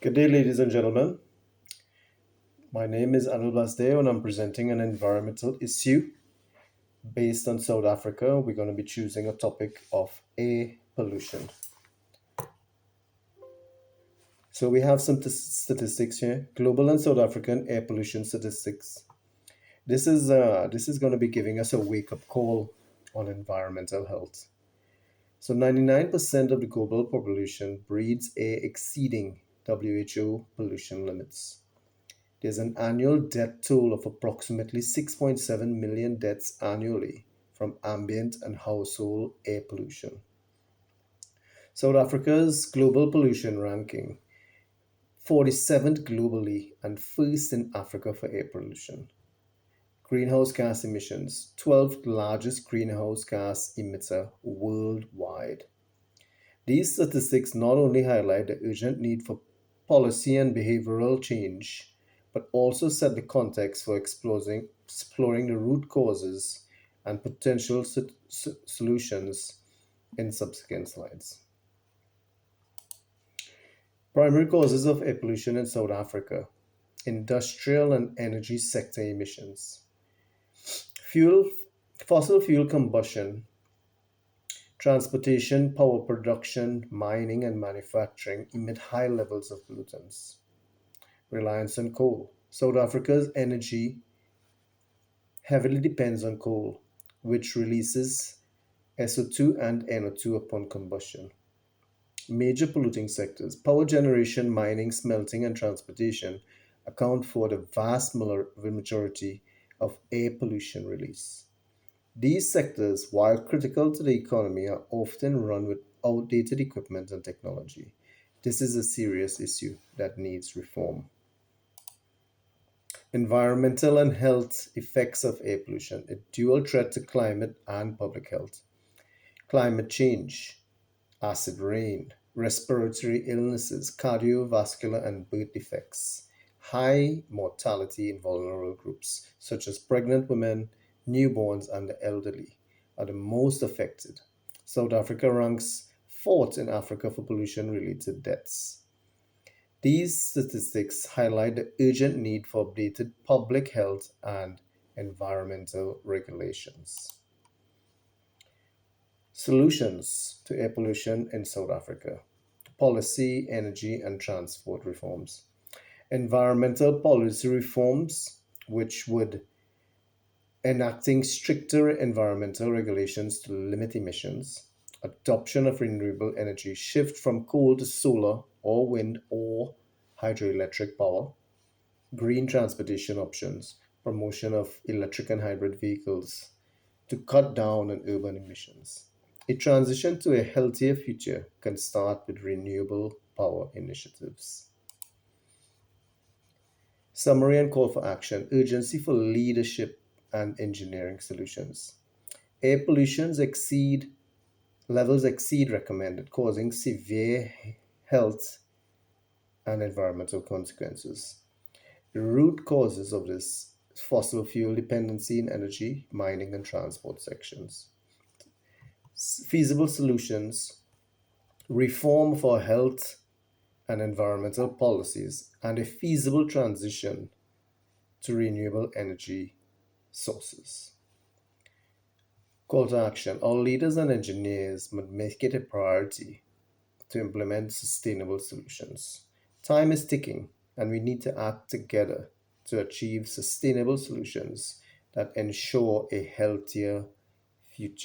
Good day, ladies and gentlemen. My name is Anil Blasdeo, and I'm presenting an environmental issue based on South Africa. We're going to be choosing a topic of air pollution. So we have some statistics here. Global and South African air pollution statistics. This is going to be giving us a wake-up call on environmental health. So 99% of the global population breathes air exceeding WHO pollution limits. There's an annual death toll of approximately 6.7 million deaths annually from ambient and household air pollution. South Africa's global pollution ranking 47th globally and first in Africa for air pollution. Greenhouse gas emissions, 12th largest greenhouse gas emitter worldwide. These statistics not only highlight the urgent need for policy and behavioral change, but also set the context for exploring the root causes and potential solutions in subsequent slides. Primary causes of air pollution in South Africa: industrial and energy sector emissions, fuel, fossil fuel combustion, transportation, power production, mining, and manufacturing emit high levels of pollutants. Reliance on coal. South Africa's energy heavily depends on coal, which releases SO2 and NO2 upon combustion. Major polluting sectors: power generation, mining, smelting, and transportation account for the vast majority of air pollution release. These sectors, while critical to the economy, are often run with outdated equipment and technology. This is a serious issue that needs reform. Environmental and health effects of air pollution, a dual threat to climate and public health. Climate change, acid rain, respiratory illnesses, cardiovascular and birth defects. High mortality in vulnerable groups, such as pregnant women, newborns, and the elderly, are the most affected. South Africa ranks fourth in Africa for pollution related deaths. These statistics highlight the urgent need for updated public health and environmental regulations. Solutions to air pollution in South Africa: policy, energy, and transport reforms. Environmental policy reforms, which would enacting stricter environmental regulations to limit emissions, adoption of renewable energy, shift from coal to solar or wind or hydroelectric power, green transportation options, promotion of electric and hybrid vehicles to cut down on urban emissions. A transition to a healthier future can start with renewable power initiatives. Summary and call for action: urgency for leadership and engineering solutions. Air pollution levels exceed recommended, causing severe health and environmental consequences. The root causes of this: fossil fuel dependency in energy, mining, and transport sections. Feasible solutions: reform for health and environmental policies, and a feasible transition to renewable energy sources. Call to action: all leaders and engineers must make it a priority to implement sustainable solutions. Time is ticking, and we need to act together to achieve sustainable solutions that ensure a healthier future.